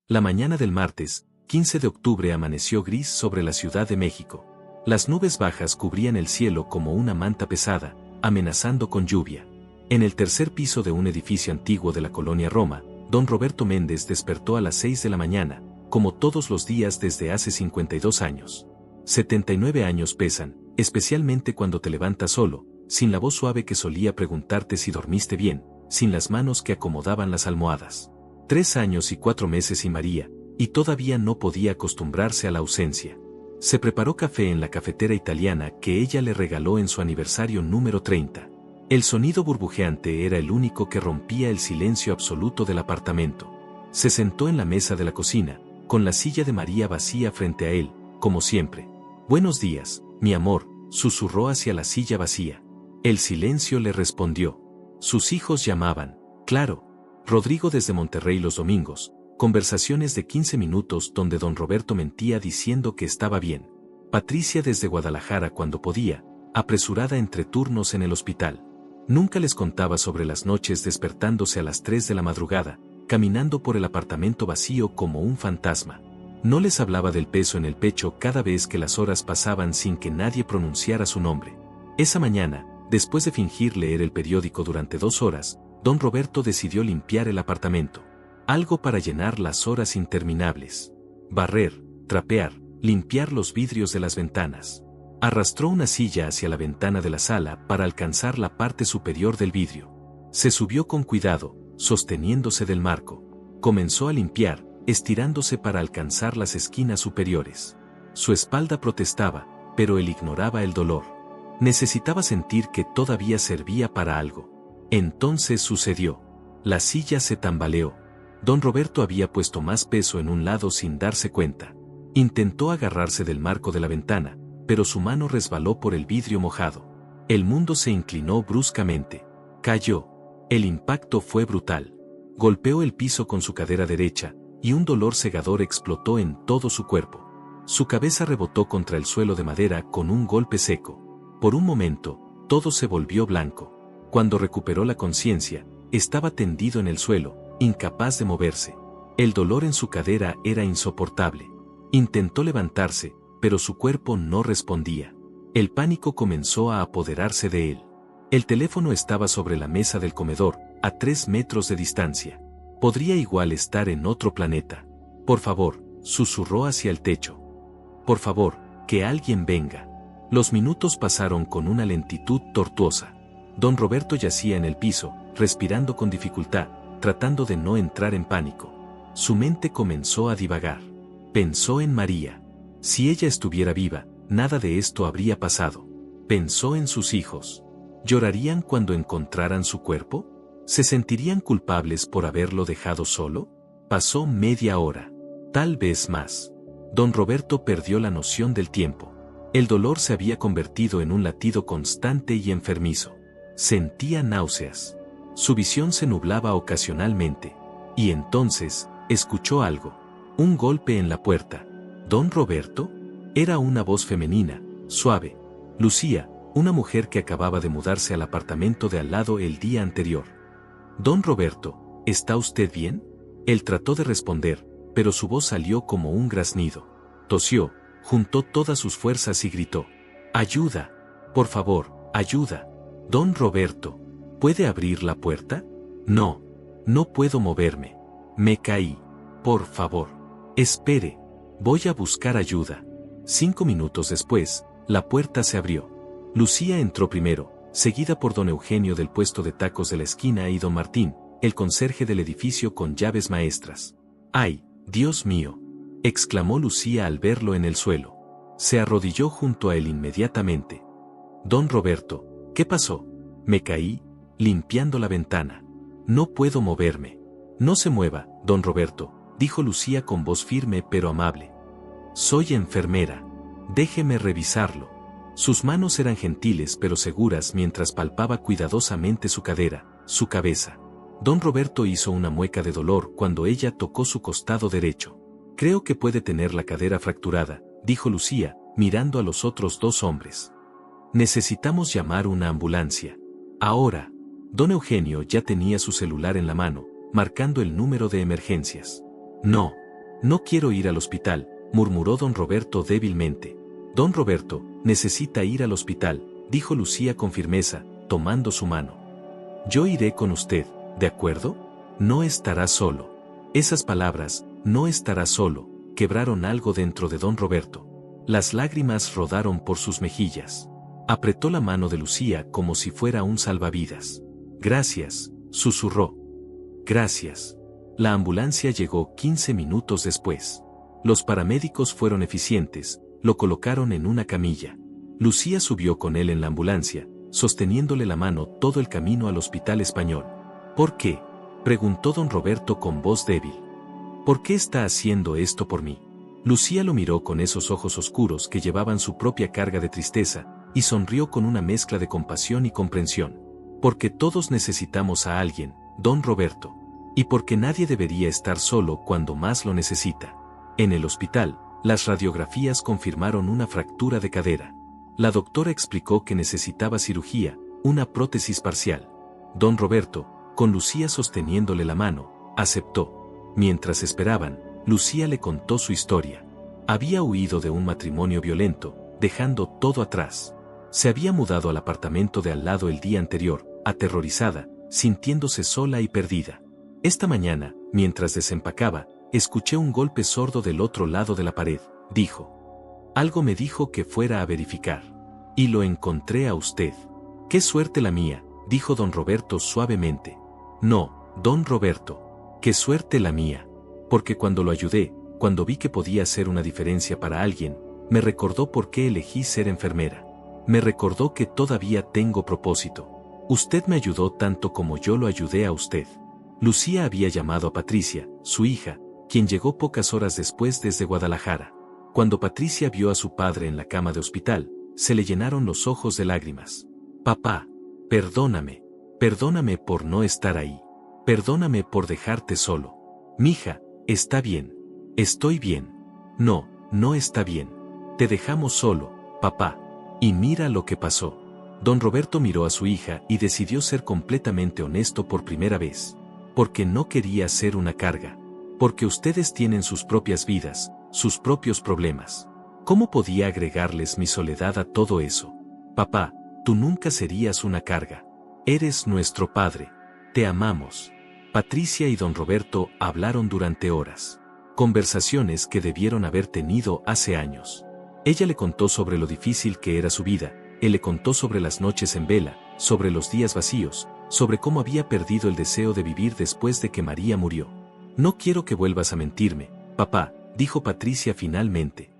La mañana del martes, 15 de octubre amaneció gris sobre la Ciudad de México. Las nubes bajas cubrían el cielo como una manta pesada, amenazando con lluvia. En el tercer piso de un edificio antiguo de la colonia Roma, don Roberto Méndez despertó a las 6 de la mañana, como todos los días desde hace 52 años. 79 años pesan, especialmente cuando te levantas solo, sin la voz suave que solía preguntarte si dormiste bien, sin las manos que acomodaban las almohadas. 3 años y 4 meses y María, y todavía no podía acostumbrarse a la ausencia. Se preparó café en la cafetera italiana que ella le regaló en su aniversario número 30. El sonido burbujeante era el único que rompía el silencio absoluto del apartamento. Se sentó en la mesa de la cocina, con la silla de María vacía frente a él, como siempre. «Buenos días, mi amor», susurró hacia la silla vacía. El silencio le respondió. Sus hijos llamaban. Claro. Rodrigo desde Monterrey los domingos. Conversaciones de 15 minutos donde don Roberto mentía diciendo que estaba bien. Patricia desde Guadalajara cuando podía, apresurada entre turnos en el hospital. Nunca les contaba sobre las noches despertándose a las 3 de la madrugada, caminando por el apartamento vacío como un fantasma. No les hablaba del peso en el pecho cada vez que las horas pasaban sin que nadie pronunciara su nombre. Esa mañana, después de fingir leer el periódico durante 2 horas, don Roberto decidió limpiar el apartamento. Algo para llenar las horas interminables. Barrer, trapear, limpiar los vidrios de las ventanas. Arrastró una silla hacia la ventana de la sala para alcanzar la parte superior del vidrio. Se subió con cuidado, sosteniéndose del marco. Comenzó a limpiar, estirándose para alcanzar las esquinas superiores. Su espalda protestaba, pero él ignoraba el dolor. Necesitaba sentir que todavía servía para algo. Entonces sucedió. La silla se tambaleó. Don Roberto había puesto más peso en un lado sin darse cuenta. Intentó agarrarse del marco de la ventana, pero su mano resbaló por el vidrio mojado. El mundo se inclinó bruscamente. Cayó. El impacto fue brutal. Golpeó el piso con su cadera derecha, y un dolor cegador explotó en todo su cuerpo. Su cabeza rebotó contra el suelo de madera con un golpe seco. Por un momento, todo se volvió blanco. Cuando recuperó la conciencia, estaba tendido en el suelo, incapaz de moverse. El dolor en su cadera era insoportable. Intentó levantarse, pero su cuerpo no respondía. El pánico comenzó a apoderarse de él. El teléfono estaba sobre la mesa del comedor, a 3 metros de distancia. Podría igual estar en otro planeta. «Por favor», susurró hacia el techo. «Por favor, que alguien venga». Los minutos pasaron con una lentitud tortuosa. Don Roberto yacía en el piso, respirando con dificultad, tratando de no entrar en pánico. Su mente comenzó a divagar. Pensó en María. Si ella estuviera viva, nada de esto habría pasado. Pensó en sus hijos. ¿Llorarían cuando encontraran su cuerpo? ¿Se sentirían culpables por haberlo dejado solo? Pasó media hora. Tal vez más. Don Roberto perdió la noción del tiempo. El dolor se había convertido en un latido constante y enfermizo. Sentía náuseas. Su visión se nublaba ocasionalmente. Y entonces, escuchó algo. Un golpe en la puerta. ¿Don Roberto? Era una voz femenina, suave. Lucía, una mujer que acababa de mudarse al apartamento de al lado el día anterior. «Don Roberto, ¿está usted bien?». Él trató de responder, pero su voz salió como un graznido. Tosió, juntó todas sus fuerzas y gritó. «¡Ayuda! Por favor, ayuda! Don Roberto, ¿puede abrir la puerta?». «No, no puedo moverme. Me caí. Por favor. Espere. Voy a buscar ayuda». 5 minutos después, la puerta se abrió. Lucía entró primero, seguida por don Eugenio del puesto de tacos de la esquina y don Martín, el conserje del edificio con llaves maestras. «¡Ay, Dios mío!», exclamó Lucía al verlo en el suelo. Se arrodilló junto a él inmediatamente. «Don Roberto, ¿qué pasó?». «Me caí, limpiando la ventana. No puedo moverme». «No se mueva, don Roberto», dijo Lucía con voz firme pero amable. «Soy enfermera. Déjeme revisarlo». Sus manos eran gentiles pero seguras mientras palpaba cuidadosamente su cadera, su cabeza. Don Roberto hizo una mueca de dolor cuando ella tocó su costado derecho. «Creo que puede tener la cadera fracturada», dijo Lucía, mirando a los otros 2 hombres. «Necesitamos llamar una ambulancia. Ahora». Don Eugenio ya tenía su celular en la mano, marcando el número de emergencias. «No. No quiero ir al hospital, murmuró don Roberto débilmente. Don Roberto, necesita ir al hospital, dijo Lucía con firmeza, tomando su mano. Yo iré con usted, ¿de acuerdo? No estará solo. Esas palabras, no estará solo, quebraron algo dentro de don Roberto. Las lágrimas rodaron por sus mejillas. Apretó la mano de Lucía como si fuera un salvavidas. Gracias, susurró. Gracias. La ambulancia llegó 15 minutos después. Los paramédicos fueron eficientes, lo colocaron en una camilla. Lucía subió con él en la ambulancia, sosteniéndole la mano todo el camino al Hospital Español. ¿Por qué?, preguntó don Roberto con voz débil. ¿Por qué está haciendo esto por mí? Lucía lo miró con esos ojos oscuros que llevaban su propia carga de tristeza, y sonrió con una mezcla de compasión y comprensión. Porque todos necesitamos a alguien, don Roberto. Y porque nadie debería estar solo cuando más lo necesita. En el hospital, las radiografías confirmaron una fractura de cadera. La doctora explicó que necesitaba cirugía, una prótesis parcial. Don Roberto, con Lucía sosteniéndole la mano, aceptó. Mientras esperaban, Lucía le contó su historia. Había huido de un matrimonio violento, dejando todo atrás. Se había mudado al apartamento de al lado el día anterior, aterrorizada, sintiéndose sola y perdida. Esta mañana, mientras desempacaba, escuché un golpe sordo del otro lado de la pared, dijo. Algo me dijo que fuera a verificar. Y lo encontré a usted. Qué suerte la mía, dijo don Roberto suavemente. No, don Roberto. Qué suerte la mía. Porque cuando lo ayudé, cuando vi que podía hacer una diferencia para alguien, me recordó por qué elegí ser enfermera. Me recordó que todavía tengo propósito. Usted me ayudó tanto como yo lo ayudé a usted. Lucía había llamado a Patricia, su hija, quien llegó pocas horas después desde Guadalajara. Cuando Patricia vio a su padre en la cama de hospital, se le llenaron los ojos de lágrimas. Papá, perdóname. Perdóname por no estar ahí. Perdóname por dejarte solo. Mija, está bien. Estoy bien. No, no está bien. Te dejamos solo, papá. Y mira lo que pasó. Don Roberto miró a su hija y decidió ser completamente honesto por primera vez. Porque no quería ser una carga. Porque ustedes tienen sus propias vidas, sus propios problemas. ¿Cómo podía agregarles mi soledad a todo eso? Papá, tú nunca serías una carga. Eres nuestro padre. Te amamos. Patricia y don Roberto hablaron durante horas. Conversaciones que debieron haber tenido hace años. Ella le contó sobre lo difícil que era su vida, él le contó sobre las noches en vela, sobre los días vacíos, sobre cómo había perdido el deseo de vivir después de que María murió. No quiero que vuelvas a mentirme, papá, dijo Patricia finalmente.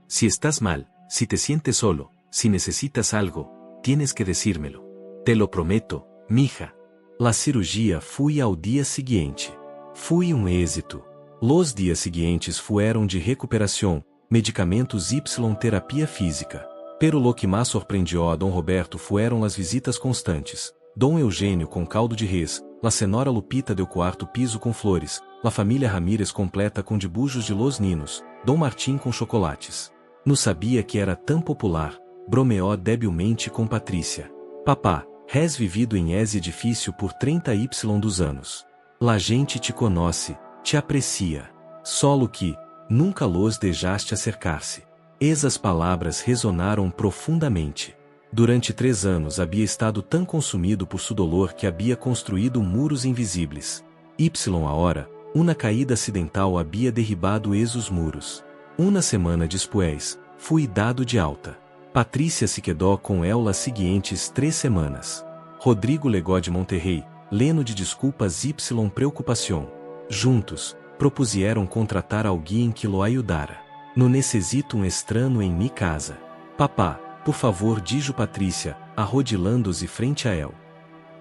Si estás mal, si te sientes solo, si necesitas algo, tienes que decírmelo. Te lo prometo, mija. La cirurgia fui ao dia seguinte. Fui êxito. Los dias seguintes fueron de recuperação, medicamentos y terapia física. Pero lo que más sorprendió a Dom Roberto fueron las visitas constantes. Dom Eugênio com caldo de res, la senhora Lupita deu quarto piso com flores, la família Ramírez completa com dibujos de Los Ninos, Dom Martim com chocolates. Não sabia que era tão popular, bromeou debilmente com Patrícia. Papá, has vivido em esse edifício por 30y dos anos. La gente te conoce, te aprecia. Solo que, nunca los deixaste acercar-se. Essas palavras resonaram profundamente. Durante 3 anos havia estado tão consumido por su dolor que havia construído muros invisíveis. A hora, uma caída acidental havia derribado esos muros. Uma semana después, fui dado de alta. Patrícia se quedou com ela as seguintes 3 semanas. Rodrigo legó de Monterrey, leno de desculpas y preocupação. Juntos, propusieron contratar alguém que lo ayudara. No necessito estranho em mi casa. Papá, por favor, dijo Patrícia, arrodilando-se frente a él.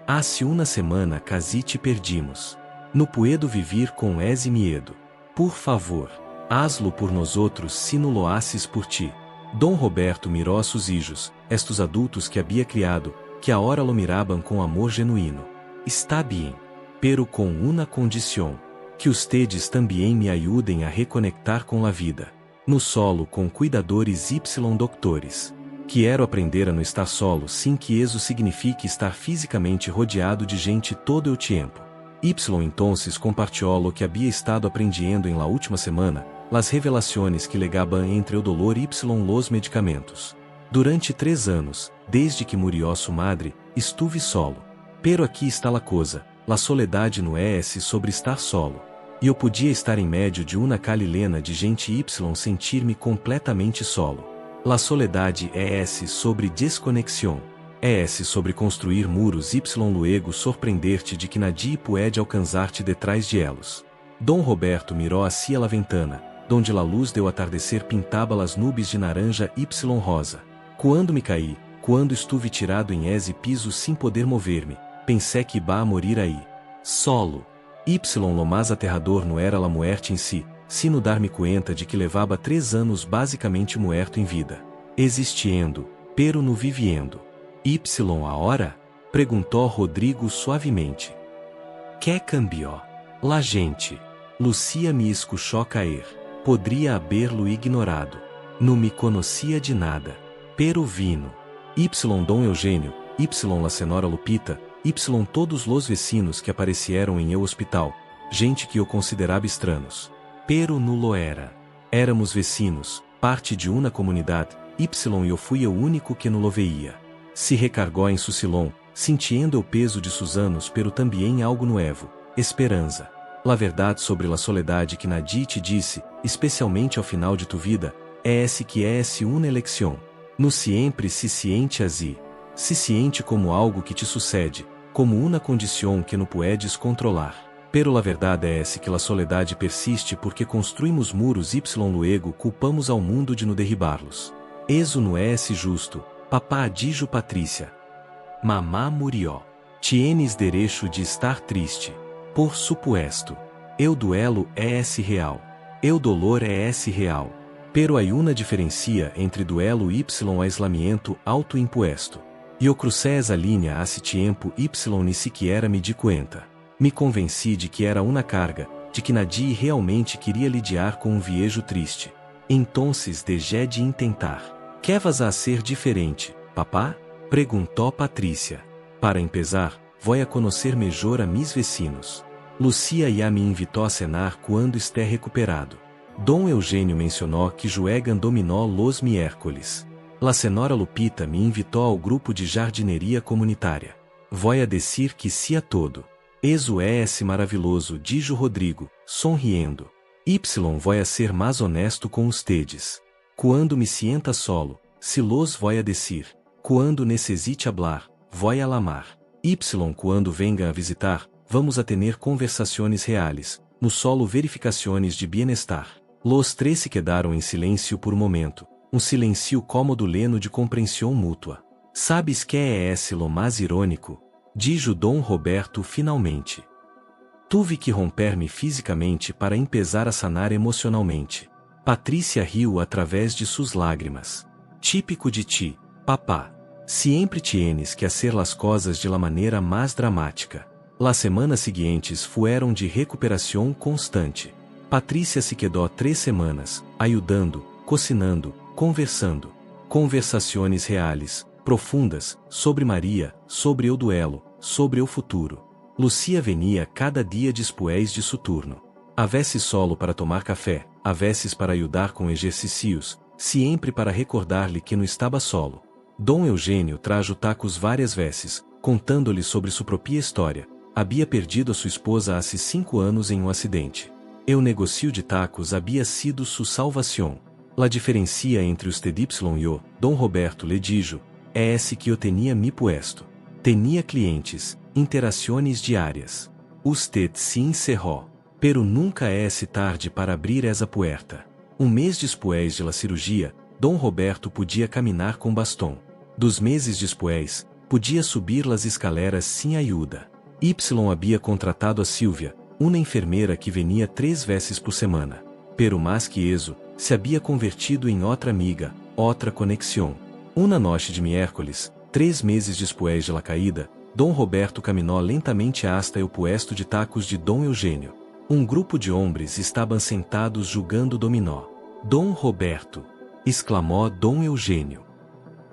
Hace uma semana casi te perdimos. No puedo vivir com esse miedo. Por favor, hazlo por nosotros si no lo haces por ti. Dom Roberto mirou a sus hijos, estos adultos que havia criado, que ahora lo miraban com amor genuíno. Está bien, pero com uma condição. Que ustedes também me ayudem a reconectar com a vida. No solo com cuidadores y doctores. Quero aprender a não estar solo sem que isso signifique estar fisicamente rodeado de gente todo o tempo. Entonces compartilhou lo que havia estado aprendiendo em la última semana, las revelações que legaban entre o dolor y los medicamentos. Durante 3 anos, desde que murió su madre, estuve solo. Pero aqui está la coisa, la soledade não é sobre estar solo. E eu podia estar em médio de uma calilena de gente y sentir-me completamente solo. La soledade é sobre desconexão. É sobre construir muros y luego sorprender-te de que nadie puede alcançar-te detrás de elos. Dom Roberto mirou hacia la ventana, donde la luz do atardecer pintaba las nubes de naranja y rosa. Quando me caí, quando estuve tirado em piso sem poder mover-me, pensei que iba a morir aí. Solo. Lo mais aterrador não era la muerte em si, sino dar-me conta de que levava 3 anos basicamente muerto em vida. Existiendo, pero no viviendo. A hora? Perguntou Rodrigo suavemente. Que cambió? La gente. Lucia me escuchou cair. Poderia haberlo ignorado. Não me conhecia de nada. Pero vino. Dom Eugênio, la senhora Lupita, todos los vecinos que apareceram em eu hospital, gente que eu considerava estranhos. Pero no lo era. Éramos vecinos, parte de uma comunidade, e eu fui o único que no lo veía. Se recargou em Sucilon, sentindo o peso de sus anos pero também algo nuevo, esperança. La verdade sobre la soledade que nadie te disse, especialmente ao final de tu vida, é que uma eleição. No sempre se siente así. Se siente como algo que te sucede, como uma condição que não puedes controlar. Pero la verdade é que la soledade persiste porque construímos muros y luego culpamos ao mundo de no derribarlos. Eso não é justo, papá dijo Patrícia. Mamá murió. Tienes derecho de estar triste. Por supuesto. Eu duelo é real. Eu dolor é real. Pero há uma diferencia entre duelo y aislamiento autoimpuesto. E o crucé essa linha hace tiempo y ni siquiera me di cuenta. Me convenci de que era uma carga, de que nadie realmente queria lidiar com viejo triste. Entonces dejé de intentar. Que vas a ser diferente, papá? Perguntou Patrícia. Para empezar, vou a conhecer melhor a mis vecinos. Lucia ya me invitou a cenar quando esté recuperado. Dom Eugênio mencionou que juegan dominó los miércoles. La senhora Lupita me invitou ao grupo de jardineria comunitária. Vou a decir que sí a todo. Eso é maravilhoso, dijo Rodrigo, sonriendo. Vou a ser mais honesto com ustedes. Quando me sienta solo, se los vou a decir. Quando necessite hablar, vou a lamar. Quando venga a visitar, vamos a tener conversações reais, no solo verificações de bienestar. Los 3 se quedaram em silêncio por momento, silêncio cômodo leno de compreensão mútua. Sabes que é lo mais irônico? Dijo Dom Roberto finalmente. Tuve que romper-me fisicamente para empezar a sanar emocionalmente. Patrícia riu através de suas lágrimas. Típico de ti, papá. Siempre tienes que hacer las cosas de la maneira mais dramática. Las semanas seguintes fueron de recuperação constante. Patrícia se quedou 3 semanas, ayudando, cocinando, conversando. Conversações reais, profundas, sobre Maria, sobre o duelo, sobre o futuro. Lucia venia cada dia después de su turno. A veces solo para tomar café, a veces para ajudar com exercícios, sempre para recordar-lhe que não estava solo. Dom Eugênio trajo tacos várias vezes, contando-lhe sobre sua própria história. Havia perdido a sua esposa há 5 anos em um acidente. O negócio de tacos havia sido sua salvação. La diferencia entre usted y yo, Dom Roberto le dijo, é que eu tinha me puesto. Tinha clientes, interações diárias. Usted se encerrou. Pero nunca é tarde para abrir essa puerta. Um mês depois de la cirurgia, Dom Roberto podia caminhar com bastão. 2 meses depois, podia subir las escaleras sem ajuda. Havia contratado a Silvia, uma enfermeira que venia 3 vezes por semana. Pero mais que isso, se havia convertido em outra amiga, outra conexão. Uma noite de miércoles, 3 meses depois de la caída, Dom Roberto caminhou lentamente hasta o puesto de tacos de Dom Eugênio. Um grupo de homens estavam sentados jogando dominó. Dom Roberto! Exclamou Dom Eugênio.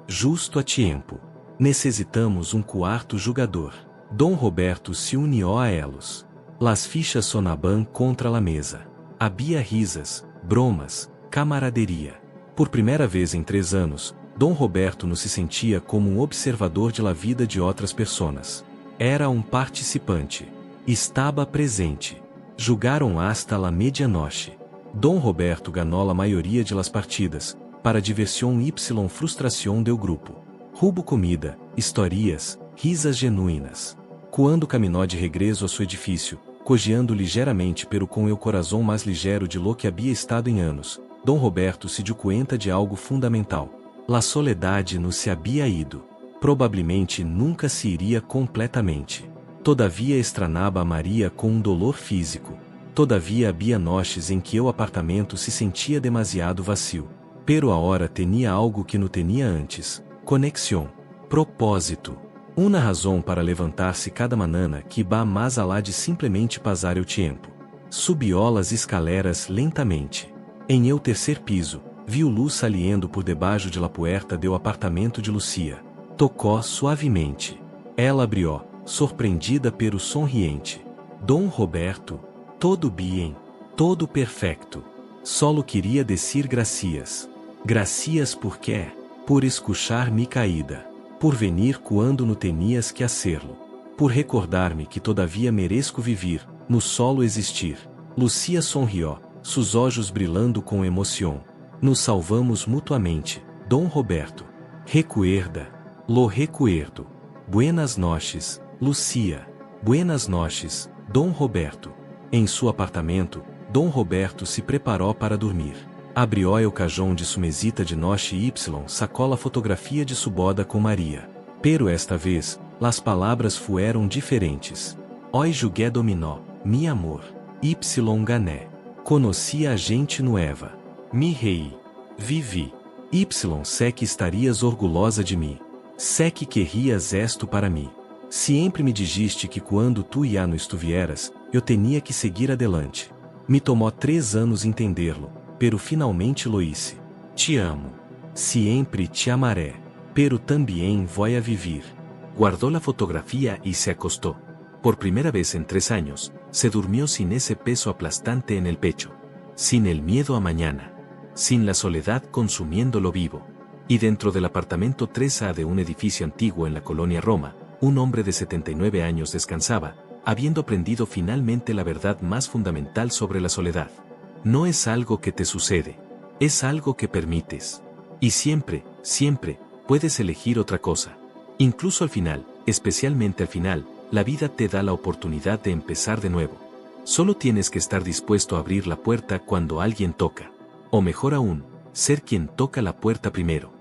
Justo a tempo. Necessitamos um quarto jogador. Dom Roberto se uniu a elos. Las fichas sonaban contra la mesa. Havia risas, bromas, camaraderia. Por primeira vez em 3 anos, Dom Roberto não se sentia como um observador de la vida de outras pessoas. Era um participante. Estava presente. Jugaram hasta la medianoche. Dom Roberto ganó la maioria de las partidas, para diversión y frustración del grupo. Hubo comida, historias, risas genuínas. Quando caminhou de regresso a seu edifício, cojeando ligeiramente pero com o coração mais ligeiro de lo que havia estado em anos, Dom Roberto se deu conta de algo fundamental. La soledade não se havia ido. Provavelmente nunca se iria completamente. Todavia estranava a Maria com um dolor físico. Todavia havia noites em que o apartamento se sentia demasiado vazio. Pero agora tinha algo que não tinha antes: conexão, propósito. Uma razão para levantar-se cada manhã que va mais alá de simplesmente passar o tempo. Subiu as escaleras lentamente. Em el terceiro piso, viu luz saliendo por debaixo de la puerta do apartamento de Lucia. Tocou suavemente. Ela abriu, surpreendida pero sonriente. Dom Roberto, todo bien, todo perfecto. Solo queria decir gracias. Gracias por quê? Por escuchar-me caída. Por venir quando não tenias que hacerlo. Por recordar-me que todavia mereço viver, no solo existir. Lucia sonrió, seus olhos brilhando com emoção. Nos salvamos mutuamente, Dom Roberto. Recuerda. Lo recuerdo. Buenas noches, Lucia. Buenas noches, Dom Roberto. Em seu apartamento, Dom Roberto se preparou para dormir. Abriu o cajón de sua mesita de noche y sacou a fotografia de sua boda com Maria. Pero esta vez, las palavras fueron diferentes. Hoy jugué dominó, mi amor. Y gané. Conocí a gente nueva. Me reí. Vivi. Y sé que estarias orgulhosa de mim. Sé que querrias esto para mim. Sempre me dijiste que quando tu já não estuvieras, eu tinha que seguir adelante. Me tomou 3 anos entender-lo, pero finalmente lo hice. Te amo. Siempre te amaré. Pero también voy a vivir. Guardó la fotografía y se acostó. Por primera vez en 3 años, se durmió sin ese peso aplastante en el pecho. Sin el miedo a mañana. Sin la soledad consumiéndolo vivo. Y dentro del apartamento 3A de un edificio antiguo en la colonia Roma, un hombre de 79 años descansaba, habiendo aprendido finalmente la verdad más fundamental sobre la soledad. No es algo que te sucede, es algo que permites. Y siempre, siempre, puedes elegir otra cosa. Incluso al final, especialmente al final, la vida te da la oportunidad de empezar de nuevo. Solo tienes que estar dispuesto a abrir la puerta cuando alguien toca. O mejor aún, ser quien toca la puerta primero.